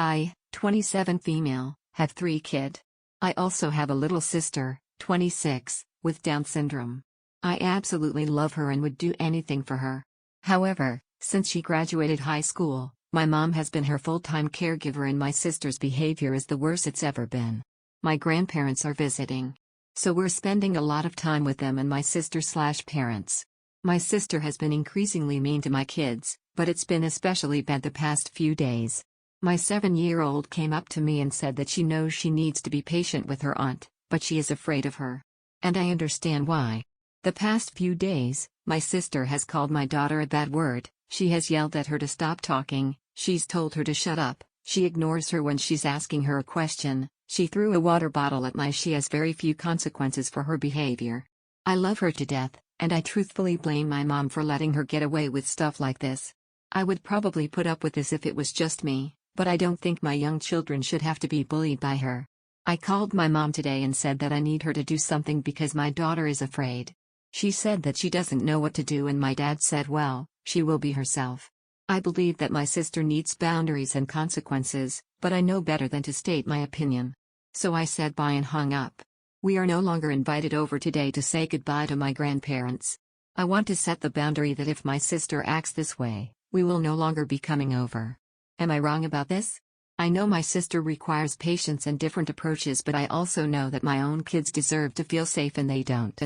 I, 27 female, have 3 kids. I also have a little sister, 26, with Down syndrome. I absolutely love her and would do anything for her. However, since she graduated high school, my mom has been her full-time caregiver and my sister's behavior is the worst it's ever been. My grandparents are visiting. So we're spending a lot of time with them and my sister/parents. My sister has been increasingly mean to my kids, but it's been especially bad the past few days. My 7-year-old came up to me and said that she knows she needs to be patient with her aunt, but she is afraid of her. And I understand why. The past few days, my sister has called my daughter a bad word, she has yelled at her to stop talking, she's told her to shut up, she ignores her when she's asking her a question, she threw a water bottle at my. She has very few consequences for her behavior. I love her to death, and I truthfully blame my mom for letting her get away with stuff like this. I would probably put up with this if it was just me, but I don't think my young children should have to be bullied by her. I called my mom today and said that I need her to do something because my daughter is afraid. She said that she doesn't know what to do and my dad said well, she will be herself. I believe that my sister needs boundaries and consequences, but I know better than to state my opinion. So I said bye and hung up. We are no longer invited over today to say goodbye to my grandparents. I want to set the boundary that if my sister acts this way, we will no longer be coming over. Am I wrong about this? I know my sister requires patience and different approaches, but I also know that my own kids deserve to feel safe and they don't.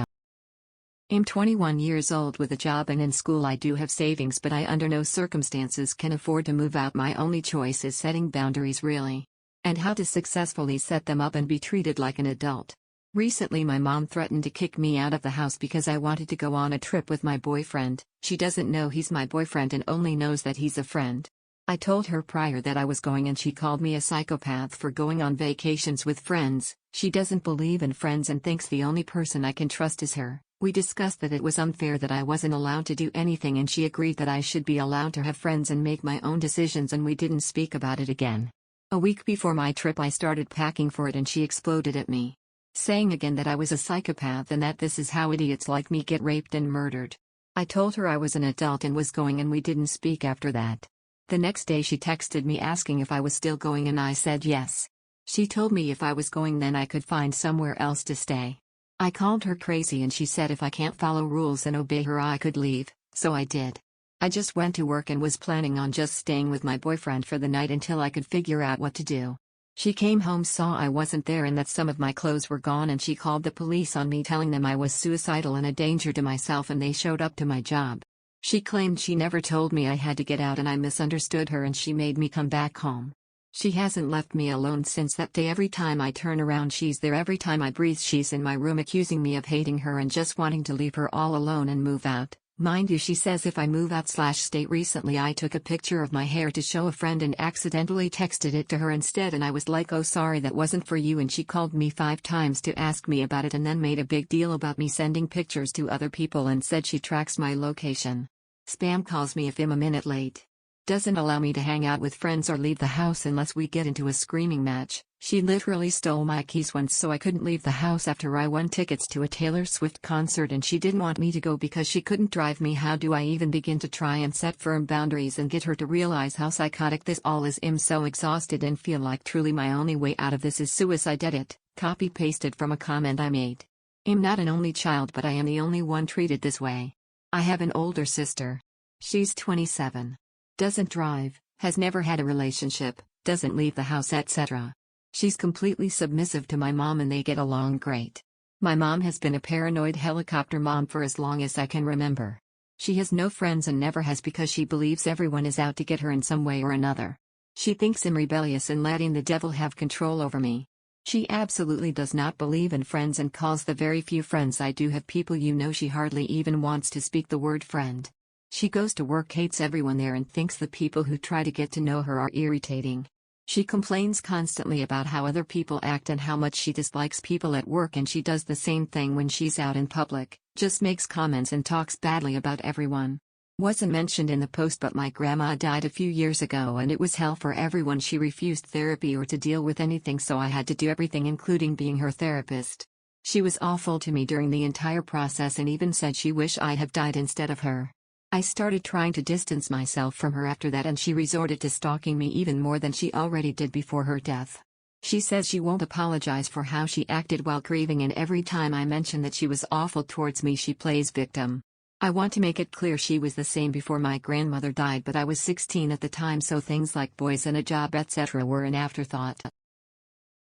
I'm 21 years old with a job and in school. I do have savings, but I under no circumstances can afford to move out. My only choice is setting boundaries, really. And how to successfully set them up and be treated like an adult. Recently my mom threatened to kick me out of the house because I wanted to go on a trip with my boyfriend. She doesn't know he's my boyfriend and only knows that he's a friend. I told her prior that I was going and she called me a psychopath for going on vacations with friends. She doesn't believe in friends and thinks the only person I can trust is her. We discussed that it was unfair that I wasn't allowed to do anything and she agreed that I should be allowed to have friends and make my own decisions, and we didn't speak about it again. A week before my trip I started packing for it and she exploded at me, saying again that I was a psychopath and that this is how idiots like me get raped and murdered. I told her I was an adult and was going, and we didn't speak after that. The next day she texted me asking if I was still going and I said yes. She told me if I was going then I could find somewhere else to stay. I called her crazy and she said if I can't follow rules and obey her I could leave, so I did. I just went to work and was planning on just staying with my boyfriend for the night until I could figure out what to do. She came home, saw I wasn't there and that some of my clothes were gone, and she called the police on me telling them I was suicidal and a danger to myself, and they showed up to my job. She claimed she never told me I had to get out and I misunderstood her and she made me come back home. She hasn't left me alone since that day. Every time I turn around she's there, every time I breathe she's in my room accusing me of hating her and just wanting to leave her all alone and move out. Mind you, she says if I move out/state. Recently I took a picture of my hair to show a friend and accidentally texted it to her instead, and I was like, oh sorry, that wasn't for you, and she called me 5 times to ask me about it and then made a big deal about me sending pictures to other people and said she tracks my location. Spam calls me if I'm a minute late. Doesn't allow me to hang out with friends or leave the house unless we get into a screaming match. She literally stole my keys once so I couldn't leave the house after I won tickets to a Taylor Swift concert and she didn't want me to go because she couldn't drive me. How do I even begin to try and set firm boundaries and get her to realize how psychotic this all is? I'm so exhausted and feel like truly my only way out of this is suicide. Edit, copy pasted from a comment I made. I'm not an only child, but I am the only one treated this way. I have an older sister. She's 27. Doesn't drive, has never had a relationship, doesn't leave the house, etc. She's completely submissive to my mom and they get along great. My mom has been a paranoid helicopter mom for as long as I can remember. She has no friends and never has because she believes everyone is out to get her in some way or another. She thinks I'm rebellious and letting the devil have control over me. She absolutely does not believe in friends and calls the very few friends I do have people you know. She hardly even wants to speak the word friend. She goes to work, hates everyone there, and thinks the people who try to get to know her are irritating. She complains constantly about how other people act and how much she dislikes people at work, and she does the same thing when she's out in public, just makes comments and talks badly about everyone. Wasn't mentioned in the post, but my grandma died a few years ago and it was hell for everyone. She refused therapy or to deal with anything, so I had to do everything, including being her therapist. She was awful to me during the entire process and even said she wished I'd have died instead of her. I started trying to distance myself from her after that, and she resorted to stalking me even more than she already did before her death. She says she won't apologize for how she acted while grieving, and every time I mention that she was awful towards me, she plays victim. I want to make it clear she was the same before my grandmother died, but I was 16 at the time, so things like boys and a job etc. were an afterthought.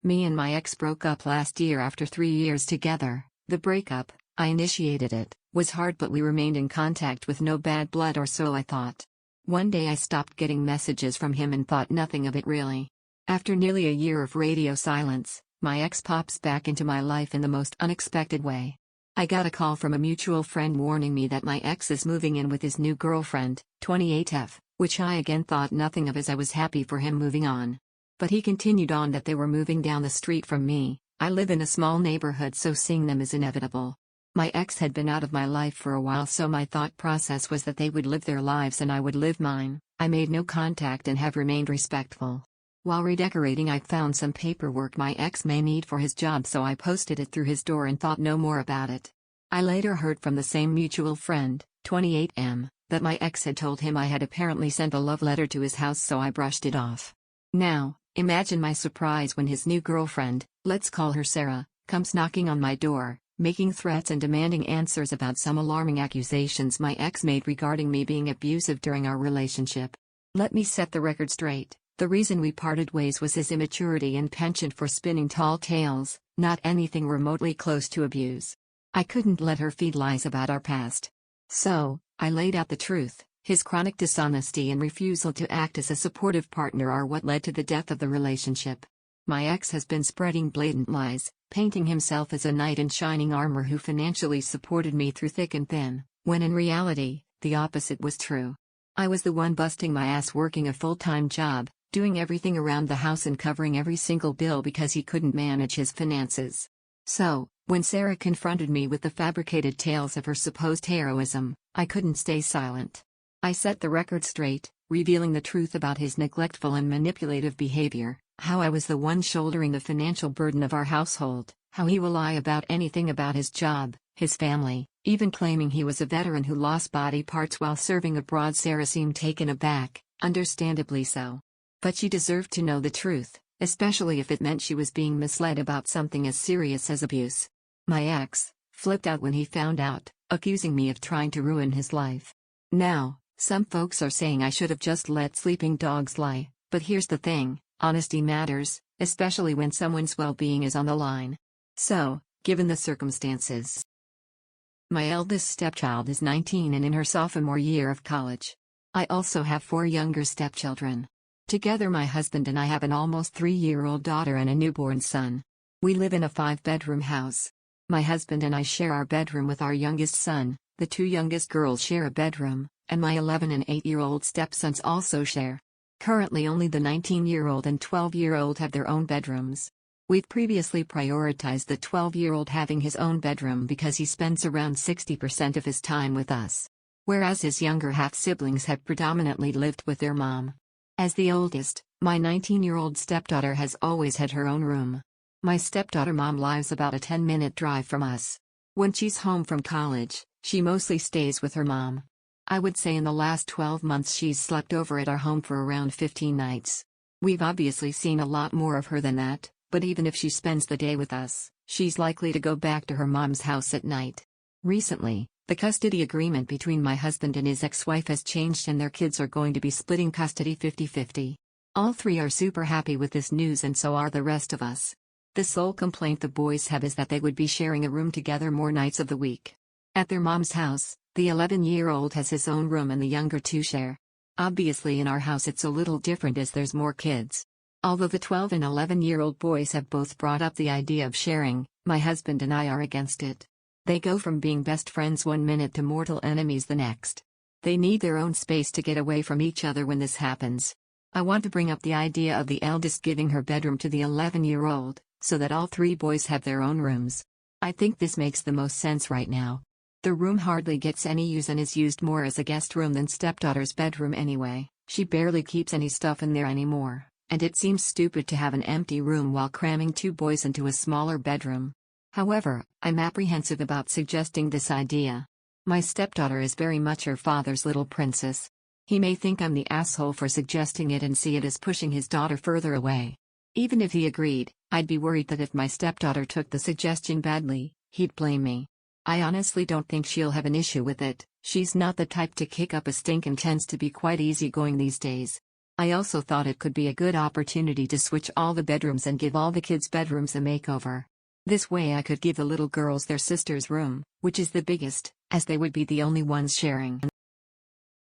Me and my ex broke up last year after 3 years together. The breakup, I initiated it, was hard, but we remained in contact with no bad blood, or so I thought. One day I stopped getting messages from him and thought nothing of it really. After nearly a year of radio silence, my ex pops back into my life in the most unexpected way. I got a call from a mutual friend warning me that my ex is moving in with his new girlfriend, 28F, which I again thought nothing of as I was happy for him moving on. But he continued on that they were moving down the street from me. I live in a small neighborhood, so seeing them is inevitable. My ex had been out of my life for a while, so my thought process was that they would live their lives and I would live mine. I made no contact and have remained respectful. While redecorating, I found some paperwork my ex may need for his job, so I posted it through his door and thought no more about it. I later heard from the same mutual friend, 28M, that my ex had told him I had apparently sent a love letter to his house, so I brushed it off. Now, imagine my surprise when his new girlfriend, let's call her Sarah, comes knocking on my door, making threats and demanding answers about some alarming accusations my ex made regarding me being abusive during our relationship. Let me set the record straight. The reason we parted ways was his immaturity and penchant for spinning tall tales, not anything remotely close to abuse. I couldn't let her feed lies about our past. So, I laid out the truth. His chronic dishonesty and refusal to act as a supportive partner are what led to the death of the relationship. My ex has been spreading blatant lies, painting himself as a knight in shining armor who financially supported me through thick and thin, when in reality, the opposite was true. I was the one busting my ass working a full-time job, doing everything around the house and covering every single bill because he couldn't manage his finances. So, when Sarah confronted me with the fabricated tales of her supposed heroism, I couldn't stay silent. I set the record straight, revealing the truth about his neglectful and manipulative behavior, how I was the one shouldering the financial burden of our household, how he will lie about anything about his job, his family, even claiming he was a veteran who lost body parts while serving abroad. Sarah seemed taken aback, understandably so. But she deserved to know the truth, especially if it meant she was being misled about something as serious as abuse. My ex flipped out when he found out, accusing me of trying to ruin his life. Now, some folks are saying I should have just let sleeping dogs lie, but here's the thing, honesty matters, especially when someone's well-being is on the line. So, given the circumstances. My eldest stepchild is 19 and in her sophomore year of college. I also have 4 younger stepchildren. Together my husband and I have an almost 3-year-old daughter and a newborn son. We live in a 5-bedroom house. My husband and I share our bedroom with our youngest son, the 2 youngest girls share a bedroom, and my 11 and 8-year-old stepsons also share. Currently only the 19-year-old and 12-year-old have their own bedrooms. We've previously prioritized the 12-year-old having his own bedroom because he spends around 60% of his time with us, whereas his younger half-siblings have predominantly lived with their mom. As the oldest, my 19-year-old stepdaughter has always had her own room. My stepdaughter mom lives about a 10-minute drive from us. When she's home from college, she mostly stays with her mom. I would say in the last 12 months she's slept over at our home for around 15 nights. We've obviously seen a lot more of her than that, but even if she spends the day with us, she's likely to go back to her mom's house at night. Recently, the custody agreement between my husband and his ex-wife has changed and their kids are going to be splitting custody 50-50. All 3 are super happy with this news and so are the rest of us. The sole complaint the boys have is that they would be sharing a room together more nights of the week. At their mom's house, the 11-year-old has his own room and the younger 2 share. Obviously in our house it's a little different as there's more kids. Although the 12 and 11-year-old boys have both brought up the idea of sharing, my husband and I are against it. They go from being best friends one minute to mortal enemies the next. They need their own space to get away from each other when this happens. I want to bring up the idea of the eldest giving her bedroom to the 11-year-old, so that all 3 boys have their own rooms. I think this makes the most sense right now. The room hardly gets any use and is used more as a guest room than stepdaughter's bedroom anyway. She barely keeps any stuff in there anymore, and it seems stupid to have an empty room while cramming 2 boys into a smaller bedroom. However, I'm apprehensive about suggesting this idea. My stepdaughter is very much her father's little princess. He may think I'm the asshole for suggesting it and see it as pushing his daughter further away. Even if he agreed, I'd be worried that if my stepdaughter took the suggestion badly, he'd blame me. I honestly don't think she'll have an issue with it. She's not the type to kick up a stink and tends to be quite easygoing these days. I also thought it could be a good opportunity to switch all the bedrooms and give all the kids' bedrooms a makeover. This way I could give the little girls their sister's room, which is the biggest, as they would be the only ones sharing.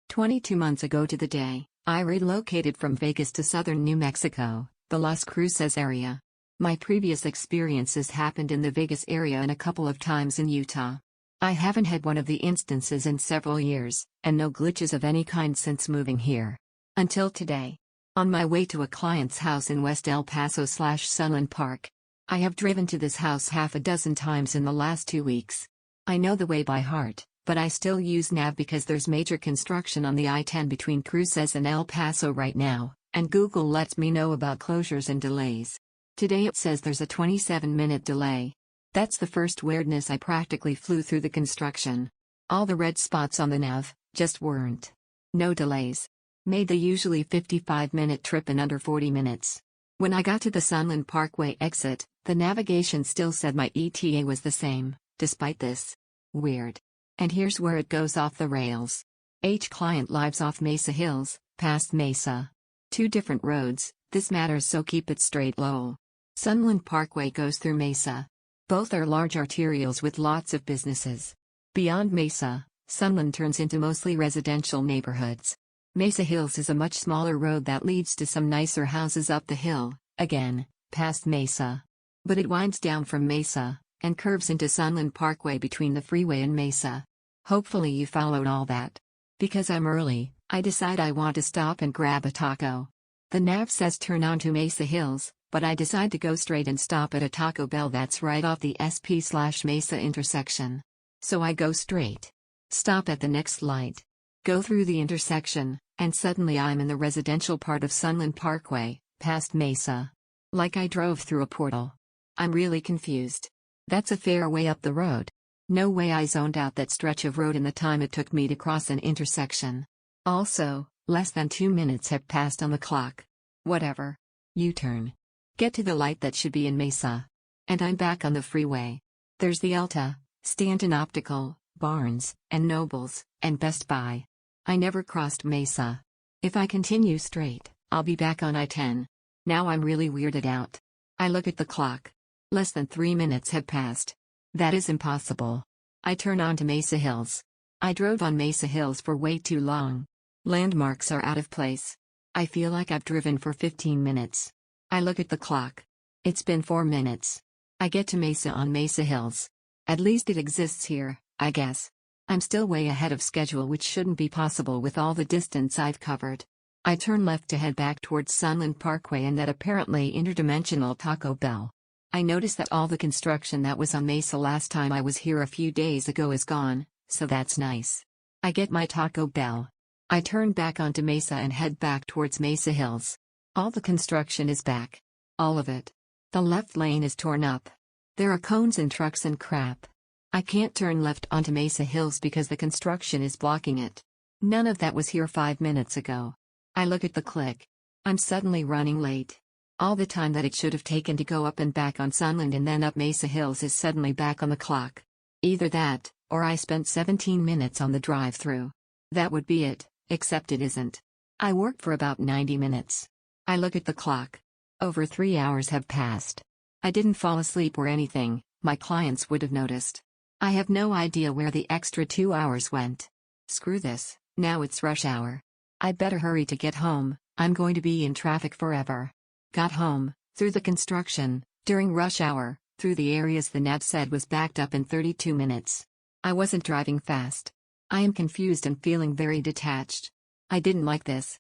22 months ago to the day, I relocated from Vegas to southern New Mexico, the Las Cruces area. My previous experiences happened in the Vegas area and a couple of times in Utah. I haven't had one of the instances in several years, and no glitches of any kind since moving here. Until today. On my way to a client's house in West El Paso/Sunland Park. I have driven to this house half a dozen times in the last 2 weeks. I know the way by heart, but I still use nav because there's major construction on the I-10 between Cruces and El Paso right now, and Google lets me know about closures and delays. Today it says there's a 27-minute delay. That's the first weirdness. I practically flew through the construction. All the red spots on the nav just weren't. No delays. Made the usually 55-minute trip in under 40 minutes. When I got to the Sunland Parkway exit, the navigation still said my ETA was the same, despite this. Weird. And here's where it goes off the rails. H client lives off Mesa Hills, past Mesa. 2 different roads, this matters so keep it straight lol. Sunland Parkway goes through Mesa. Both are large arterials with lots of businesses. Beyond Mesa, Sunland turns into mostly residential neighborhoods. Mesa Hills is a much smaller road that leads to some nicer houses up the hill, again, past Mesa. But it winds down from Mesa, and curves into Sunland Parkway between the freeway and Mesa. Hopefully you followed all that. Because I'm early, I decide I want to stop and grab a taco. The nav says turn onto Mesa Hills, but I decide to go straight and stop at a Taco Bell that's right off the SP/Mesa intersection. So I go straight. Stop at the next light. Go through the intersection, and suddenly I'm in the residential part of Sunland Parkway, past Mesa. Like I drove through a portal. I'm really confused. That's a fair way up the road. No way I zoned out that stretch of road in the time it took me to cross an intersection. Also, less than 2 minutes have passed on the clock. Whatever. U-turn. Get to the light that should be in Mesa. And I'm back on the freeway. There's the Ulta, Stanton Optical, Barnes, and Nobles, and Best Buy. I never crossed Mesa. If I continue straight, I'll be back on I-10. Now I'm really weirded out. I look at the clock. Less than 3 minutes have passed. That is impossible. I turn on to Mesa Hills. I drove on Mesa Hills for way too long. Landmarks are out of place. I feel like I've driven for 15 minutes. I look at the clock. It's been 4 minutes. I get to Mesa on Mesa Hills. At least it exists here, I guess. I'm still way ahead of schedule, which shouldn't be possible with all the distance I've covered. I turn left to head back towards Sunland Parkway and that apparently interdimensional Taco Bell. I notice that all the construction that was on Mesa last time I was here a few days ago is gone, so that's nice. I get my Taco Bell. I turn back onto Mesa and head back towards Mesa Hills. All the construction is back. All of it. The left lane is torn up. There are cones and trucks and crap. I can't turn left onto Mesa Hills because the construction is blocking it. None of that was here 5 minutes ago. I look at the click. I'm suddenly running late. All the time that it should have taken to go up and back on Sunland and then up Mesa Hills is suddenly back on the clock. Either that, or I spent 17 minutes on the drive-through. That would be it, except it isn't. I worked for about 90 minutes. I look at the clock. Over 3 hours have passed. I didn't fall asleep or anything, my clients would have noticed. I have no idea where the extra 2 hours went. Screw this, now it's rush hour. I better hurry to get home, I'm going to be in traffic forever. Got home, through the construction, during rush hour, through the areas the nav said was backed up in 32 minutes. I wasn't driving fast. I am confused and feeling very detached. I didn't like this.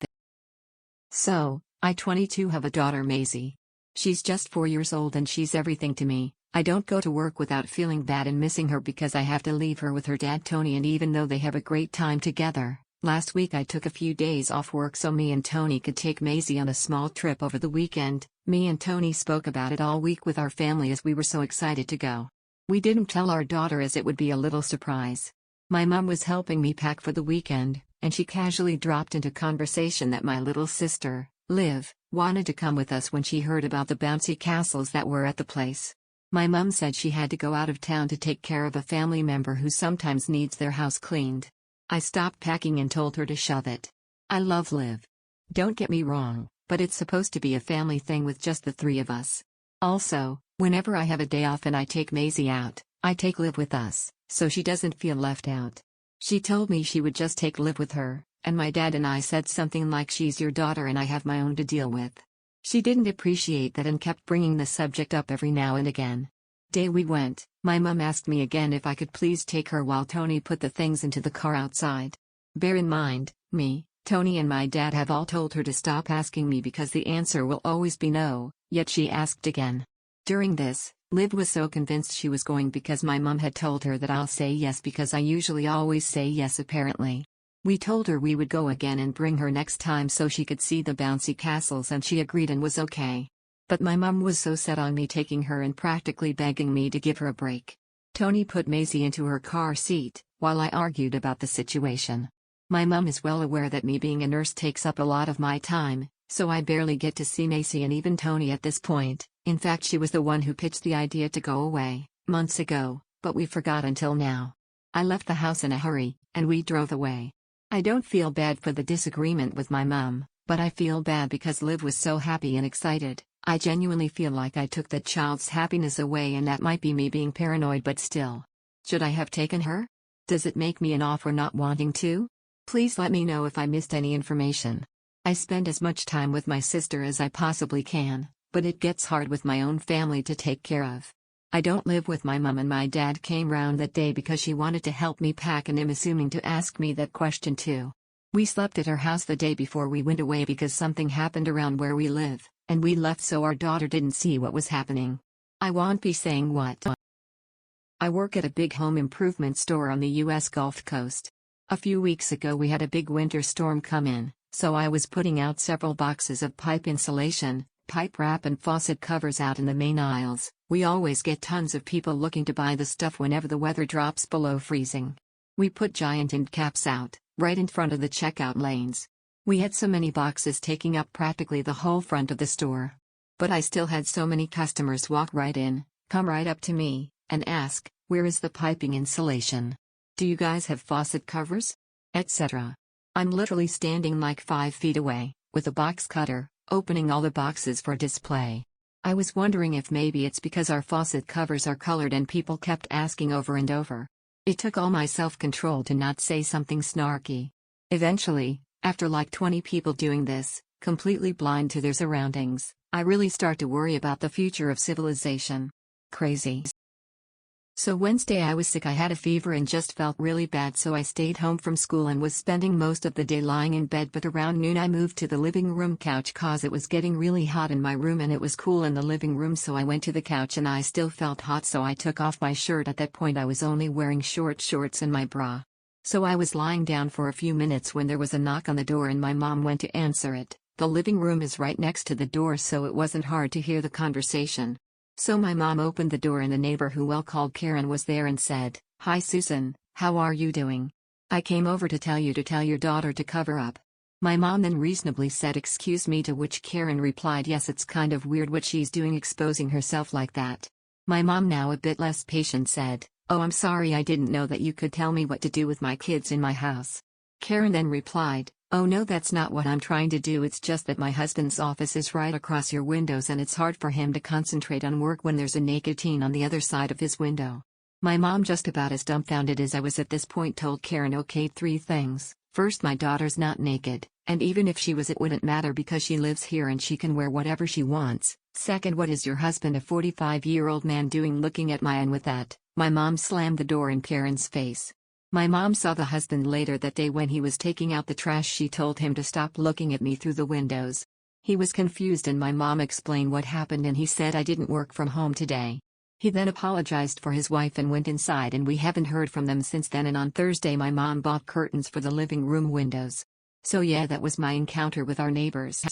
So, I 22 have a daughter Maisie. She's just 4 years old and she's everything to me. I don't go to work without feeling bad and missing her because I have to leave her with her dad Tony, and even though they have a great time together, last week I took a few days off work so me and Tony could take Maisie on a small trip over the weekend. Me and Tony spoke about it all week with our family as we were so excited to go. We didn't tell our daughter as it would be a little surprise. My mom was helping me pack for the weekend, and she casually dropped into conversation that my little sister, Liv, wanted to come with us when she heard about the bouncy castles that were at the place. My mom said she had to go out of town to take care of a family member who sometimes needs their house cleaned. I stopped packing and told her to shove it. I love Liv. Don't get me wrong, but it's supposed to be a family thing with just the three of us. Also, whenever I have a day off and I take Maisie out, I take Liv with us, so she doesn't feel left out. She told me she would just take Liv with her, and my dad and I said something like she's your daughter and I have my own to deal with. She didn't appreciate that and kept bringing the subject up every now and again. Day we went, my mum asked me again if I could please take her while Tony put the things into the car outside. Bear in mind, me, Tony and my dad have all told her to stop asking me because the answer will always be no, yet she asked again. During this, Liv was so convinced she was going because my mum had told her that I'll say yes because I usually always say yes apparently. We told her we would go again and bring her next time so she could see the bouncy castles and she agreed and was okay. But my mum was so set on me taking her and practically begging me to give her a break. Tony put Maisie into her car seat, while I argued about the situation. My mum is well aware that me being a nurse takes up a lot of my time, so I barely get to see Maisie and even Tony at this point. In fact, she was the one who pitched the idea to go away, months ago, but we forgot until now. I left the house in a hurry, and we drove away. I don't feel bad for the disagreement with my mum, but I feel bad because Liv was so happy and excited. I genuinely feel like I took that child's happiness away, and that might be me being paranoid, but still. Should I have taken her? Does it make me an off for not wanting to? Please let me know if I missed any information. I spend as much time with my sister as I possibly can, but it gets hard with my own family to take care of. I don't live with my mum, and my dad came round that day because she wanted to help me pack, and I'm assuming to ask me that question too. We slept at her house the day before we went away because something happened around where we live, and we left so our daughter didn't see what was happening. I won't be saying what. I work at a big home improvement store on the US Gulf Coast. A few weeks ago we had a big winter storm come in, so I was putting out several boxes of pipe insulation, pipe wrap and faucet covers out in the main aisles. We always get tons of people looking to buy the stuff whenever the weather drops below freezing. We put giant end caps out, right in front of the checkout lanes. We had so many boxes taking up practically the whole front of the store. But I still had so many customers walk right in, come right up to me, and ask, "Where is the piping insulation? Do you guys have faucet covers?" etc. I'm literally standing like 5 feet away, with a box cutter, opening all the boxes for display. I was wondering if maybe it's because our faucet covers are colored and people kept asking over and over. It took all my self-control to not say something snarky. Eventually, after like 20 people doing this, completely blind to their surroundings, I really start to worry about the future of civilization. Crazy. So Wednesday I was sick, I had a fever and just felt really bad, so I stayed home from school and was spending most of the day lying in bed, but around noon I moved to the living room couch cause it was getting really hot in my room and it was cool in the living room, so I went to the couch and I still felt hot, so I took off my shirt. At that point I was only wearing short shorts and my bra. So I was lying down for a few minutes when there was a knock on the door and my mom went to answer it. The living room is right next to the door, so it wasn't hard to hear the conversation. So my mom opened the door and the neighbor who we'll call Karen was there and said, "Hi Susan, how are you doing? I came over to tell your daughter to cover up." My mom then reasonably said, "Excuse me," to which Karen replied, "Yes, it's kind of weird what she's doing exposing herself like that." My mom, now a bit less patient, said, "Oh, I'm sorry, I didn't know that you could tell me what to do with my kids in my house." Karen then replied, "Oh no, that's not what I'm trying to do, it's just that my husband's office is right across your windows and it's hard for him to concentrate on work when there's a naked teen on the other side of his window." My mom, just about as dumbfounded as I was at this point, told Karen, "Okay, 3 things. First, my daughter's not naked, and even if she was it wouldn't matter because she lives here and she can wear whatever she wants. Second, what is your husband, a 45-year-old man, doing looking at my..." And with that, my mom slammed the door in Karen's face. My mom saw the husband later that day when he was taking out the trash. She told him to stop looking at me through the windows. He was confused and my mom explained what happened and he said, "I didn't work from home today." He then apologized for his wife and went inside, and we haven't heard from them since then. And on Thursday my mom bought curtains for the living room windows. So yeah, that was my encounter with our neighbors.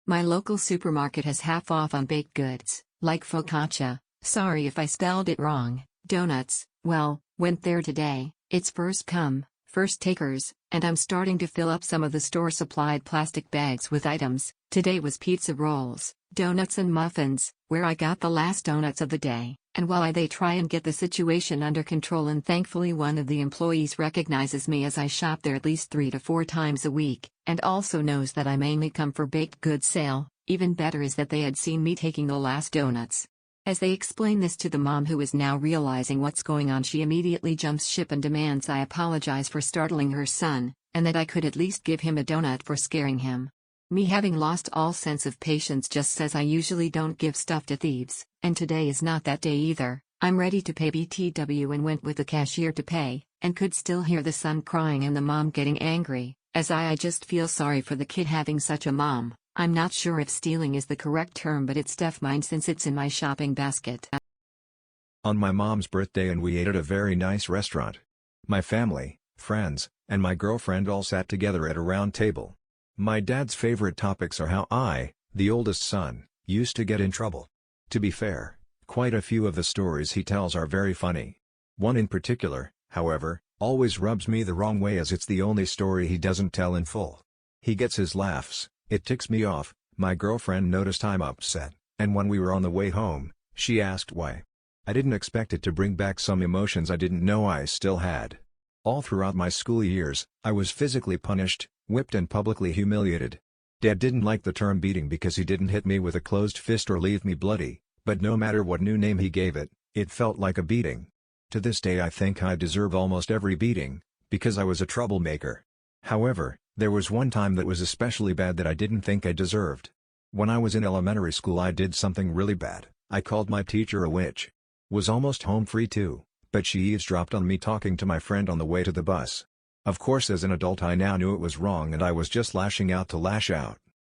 My local supermarket has half off on baked goods, like focaccia, sorry if I spelled it wrong, donuts, well, went there today. It's first come, first takers, and I'm starting to fill up some of the store-supplied plastic bags with items. Today was pizza rolls, donuts and muffins, where I got the last donuts of the day, and while they try and get the situation under control, and thankfully one of the employees recognizes me as I shop there at least 3 to 4 times a week, and also knows that I mainly come for baked goods sale. Even better is that they had seen me taking the last donuts. As they explain this to the mom, who is now realizing what's going on, she immediately jumps ship and demands I apologize for startling her son, and that I could at least give him a donut for scaring him. Me, having lost all sense of patience, just says I usually don't give stuff to thieves, and today is not that day either. I'm ready to pay BTW and went with the cashier to pay, and could still hear the son crying and the mom getting angry, as I just feel sorry for the kid having such a mom. I'm not sure if stealing is the correct term, but it's def mine since it's in my shopping basket. On my mom's birthday, and we ate at a very nice restaurant. My family, friends, and my girlfriend all sat together at a round table. My dad's favorite topics are how I, the oldest son, used to get in trouble. To be fair, quite a few of the stories he tells are very funny. One in particular, however, always rubs me the wrong way, as it's the only story he doesn't tell in full. He gets his laughs. It ticks me off. My girlfriend noticed I'm upset, and when we were on the way home, she asked why. I didn't expect it to bring back some emotions I didn't know I still had. All throughout my school years, I was physically punished, whipped and publicly humiliated. Dad didn't like the term beating because he didn't hit me with a closed fist or leave me bloody, but no matter what new name he gave it, it felt like a beating. To this day I think I deserve almost every beating, because I was a troublemaker. However, there was one time that was especially bad that I didn't think I deserved. When I was in elementary school, I did something really bad. I called my teacher a witch. Was almost home free too, but she eavesdropped on me talking to my friend on the way to the bus. Of course, as an adult I now knew it was wrong, and I was just lashing out to lash out.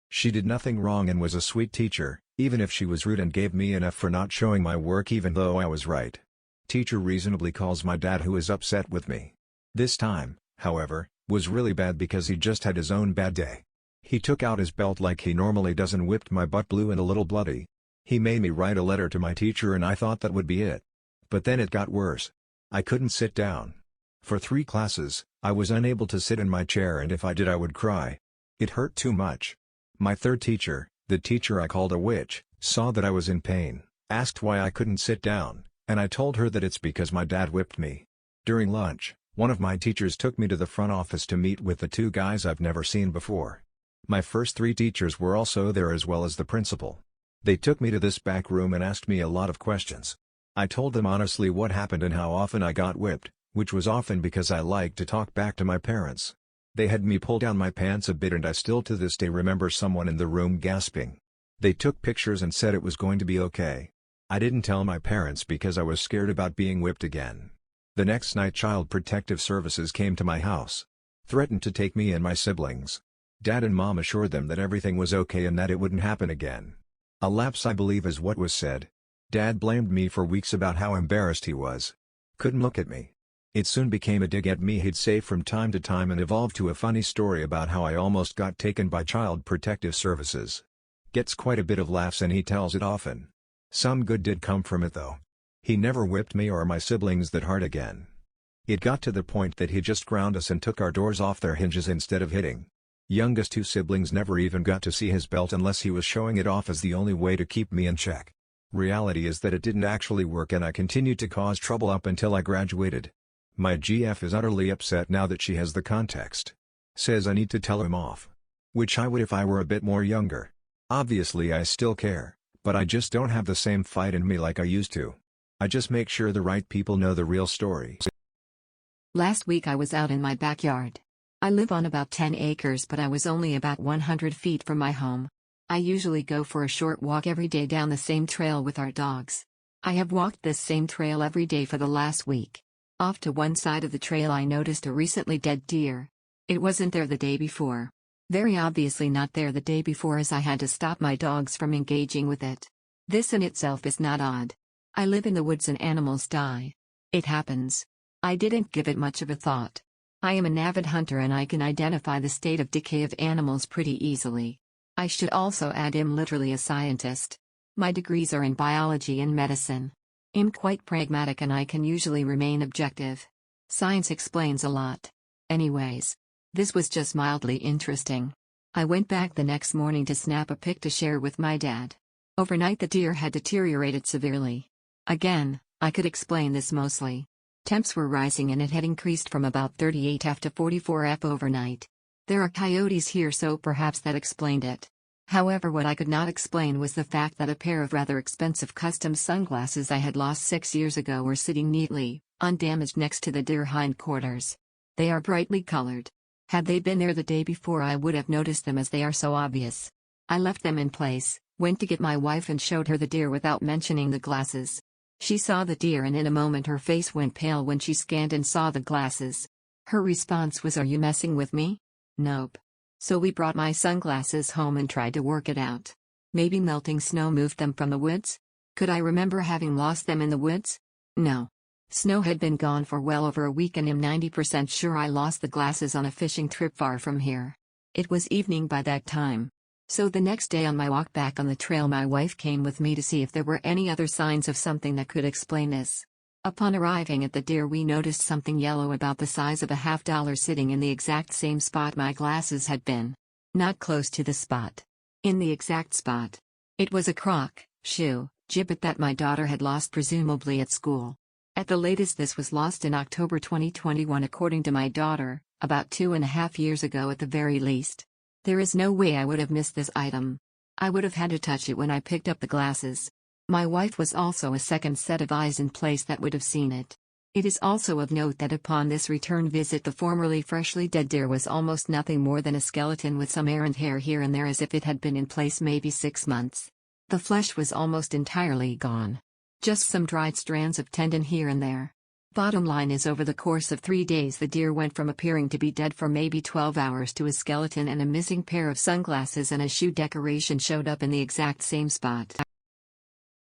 She did nothing wrong and was a sweet teacher, even if she was rude, and gave me an F for not showing my work even though I was right. Teacher reasonably calls my dad, who is upset with me. This time, however, was really bad because he just had his own bad day. He took out his belt like he normally does and whipped my butt blue and a little bloody. He made me write a letter to my teacher, and I thought that would be it. But then it got worse. I couldn't sit down. For 3 classes, I was unable to sit in my chair, and if I did I would cry. It hurt too much. My third teacher, the teacher I called a witch, saw that I was in pain, asked why I couldn't sit down, and I told her that it's because my dad whipped me. During lunch, one of my teachers took me to the front office to meet with the 2 guys I've never seen before. My first 3 teachers were also there, as well as the principal. They took me to this back room and asked me a lot of questions. I told them honestly what happened and how often I got whipped, which was often because I liked to talk back to my parents. They had me pull down my pants a bit, and I still to this day remember someone in the room gasping. They took pictures and said it was going to be okay. I didn't tell my parents because I was scared about being whipped again. The next night, Child Protective Services came to my house. Threatened to take me and my siblings. Dad and Mom assured them that everything was okay and that it wouldn't happen again. A lapse, I believe, is what was said. Dad blamed me for weeks about how embarrassed he was. Couldn't look at me. It soon became a dig at me he'd say from time to time, and evolved to a funny story about how I almost got taken by Child Protective Services. Gets quite a bit of laughs, and he tells it often. Some good did come from it though. He never whipped me or my siblings that hard again. It got to the point that he just ground us and took our doors off their hinges instead of hitting. Youngest 2 siblings never even got to see his belt unless he was showing it off as the only way to keep me in check. Reality is that it didn't actually work, and I continued to cause trouble up until I graduated. My GF is utterly upset now that she has the context. Says I need to tell him off. Which I would if I were a bit more younger. Obviously I still care, but I just don't have the same fight in me like I used to. I just make sure the right people know the real story. Last week I was out in my backyard. I live on about 10 acres, but I was only about 100 feet from my home. I usually go for a short walk every day down the same trail with our dogs. I have walked this same trail every day for the last week. Off to one side of the trail I noticed a recently dead deer. It wasn't there the day before. Very obviously not there the day before, as I had to stop my dogs from engaging with it. This in itself is not odd. I live in the woods and animals die. It happens. I didn't give it much of a thought. I am an avid hunter and I can identify the state of decay of animals pretty easily. I should also add I'm literally a scientist. My degrees are in biology and medicine. I'm quite pragmatic and I can usually remain objective. Science explains a lot. Anyways, this was just mildly interesting. I went back the next morning to snap a pic to share with my dad. Overnight the deer had deteriorated severely. Again, I could explain this mostly. Temps were rising and it had increased from about 38°F to 44°F overnight. There are coyotes here, so perhaps that explained it. However, what I could not explain was the fact that a pair of rather expensive custom sunglasses I had lost 6 years ago were sitting neatly, undamaged next to the deer hindquarters. They are brightly colored. Had they been there the day before, I would have noticed them, as they are so obvious. I left them in place, went to get my wife and showed her the deer without mentioning the glasses. She saw the deer and in a moment her face went pale when she scanned and saw the glasses. Her response was, "Are you messing with me?" Nope. So we brought my sunglasses home and tried to work it out. Maybe melting snow moved them from the woods? Could I remember having lost them in the woods? No. Snow had been gone for well over a week and I'm 90% sure I lost the glasses on a fishing trip far from here. It was evening by that time. So the next day on my walk back on the trail, my wife came with me to see if there were any other signs of something that could explain this. Upon arriving at the deer, we noticed something yellow about the size of a $50 sitting in the exact same spot my glasses had been. Not close to the spot. In the exact spot. It was a croc, shoe, gibbet that my daughter had lost presumably at school. At the latest this was lost in October 2021 according to my daughter, about 2.5 years ago at the very least. There is no way I would have missed this item. I would have had to touch it when I picked up the glasses. My wife was also a second set of eyes in place that would have seen it. It is also of note that upon this return visit the formerly freshly dead deer was almost nothing more than a skeleton with some errant hair here and there as if it had been in place maybe 6 months. The flesh was almost entirely gone. Just some dried strands of tendon here and there. Bottom line is, over the course of 3 days the deer went from appearing to be dead for maybe 12 hours to a skeleton, and a missing pair of sunglasses and a shoe decoration showed up in the exact same spot.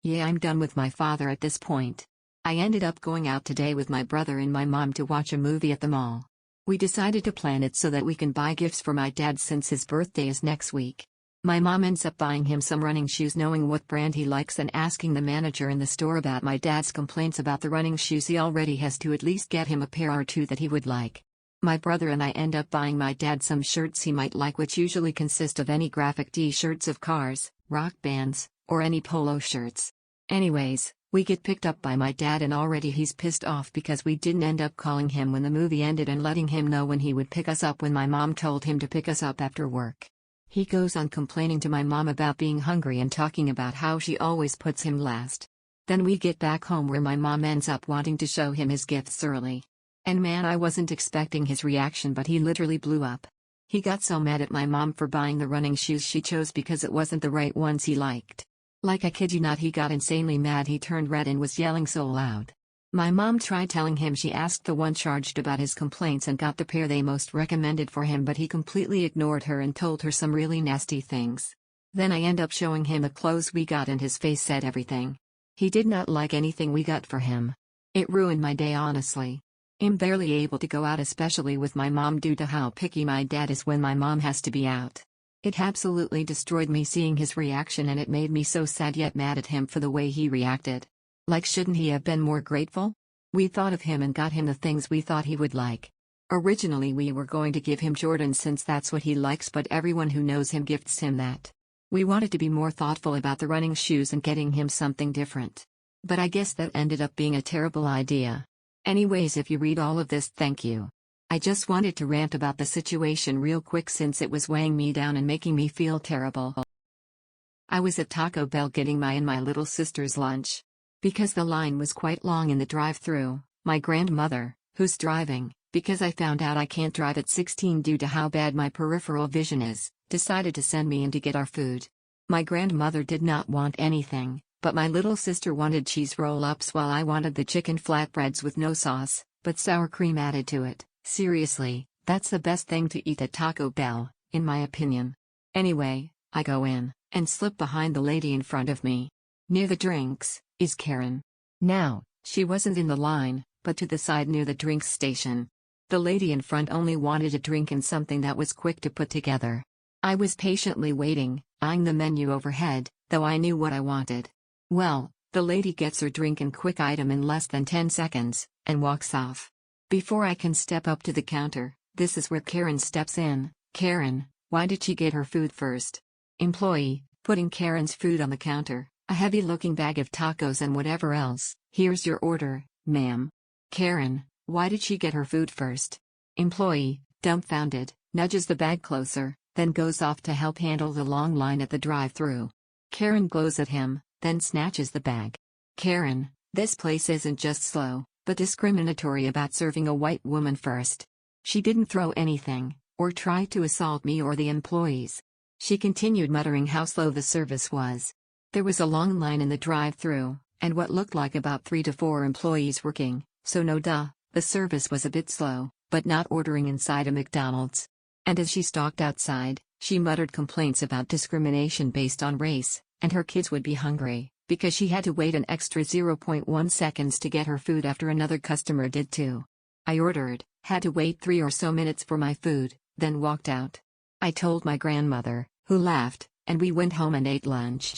Yeah, I'm done with my father at this point. I ended up going out today with my brother and my mom to watch a movie at the mall. We decided to plan it so that we can buy gifts for my dad since his birthday is next week. My mom ends up buying him some running shoes, knowing what brand he likes and asking the manager in the store about my dad's complaints about the running shoes he already has to at least get him a pair or two that he would like. My brother and I end up buying my dad some shirts he might like, which usually consist of any graphic t-shirts of cars, rock bands, or any polo shirts. Anyways, we get picked up by my dad and already he's pissed off because we didn't end up calling him when the movie ended and letting him know when he would pick us up when my mom told him to pick us up after work. He goes on complaining to my mom about being hungry and talking about how she always puts him last. Then we get back home where my mom ends up wanting to show him his gifts early. And man, I wasn't expecting his reaction, but he literally blew up. He got so mad at my mom for buying the running shoes she chose because it wasn't the right ones he liked. Like, I kid you not, he got insanely mad. He turned red and was yelling so loud. My mom tried telling him she asked the one charged about his complaints and got the pair they most recommended for him, but he completely ignored her and told her some really nasty things. Then I end up showing him the clothes we got and his face said everything. He did not like anything we got for him. It ruined my day, honestly. I'm barely able to go out, especially with my mom, due to how picky my dad is when my mom has to be out. It absolutely destroyed me seeing his reaction, and it made me so sad yet mad at him for the way he reacted. Like, shouldn't he have been more grateful? We thought of him and got him the things we thought he would like. Originally we were going to give him Jordans since that's what he likes, but everyone who knows him gifts him that. We wanted to be more thoughtful about the running shoes and getting him something different. But I guess that ended up being a terrible idea. Anyways, if you read all of this, thank you. I just wanted to rant about the situation real quick since it was weighing me down and making me feel terrible. I was at Taco Bell getting my and my little sister's lunch. Because the line was quite long in the drive-thru, my grandmother, who's driving, because I found out I can't drive at 16 due to how bad my peripheral vision is, decided to send me in to get our food. My grandmother did not want anything, but my little sister wanted cheese roll-ups while I wanted the chicken flatbreads with no sauce, but sour cream added to it. Seriously, that's the best thing to eat at Taco Bell, in my opinion. Anyway, I go in, and slip behind the lady in front of me. Near the drinks is Karen. Now, she wasn't in the line, but to the side near the drinks station. The lady in front only wanted a drink and something that was quick to put together. I was patiently waiting, eyeing the menu overhead, though I knew what I wanted. Well, the lady gets her drink and quick item in less than 10 seconds, and walks off. Before I can step up to the counter, this is where Karen steps in. Karen, why did she get her food first? Employee, putting Karen's food on the counter, a heavy-looking bag of tacos and whatever else. Here's your order, ma'am. Karen, why did she get her food first? Employee, dumbfounded, nudges the bag closer, then goes off to help handle the long line at the drive-thru. Karen glows at him, then snatches the bag. Karen, this place isn't just slow, but discriminatory about serving a white woman first. She didn't throw anything, or try to assault me or the employees. She continued muttering how slow the service was. There was a long line in the drive-thru, and what looked like about 3 to 4 employees working, so no duh, the service was a bit slow, but not ordering inside a McDonald's. And as she stalked outside, she muttered complaints about discrimination based on race, and her kids would be hungry, because she had to wait an extra 0.1 seconds to get her food after another customer did too. I ordered, had to wait 3 or so minutes for my food, then walked out. I told my grandmother, who laughed, and we went home and ate lunch.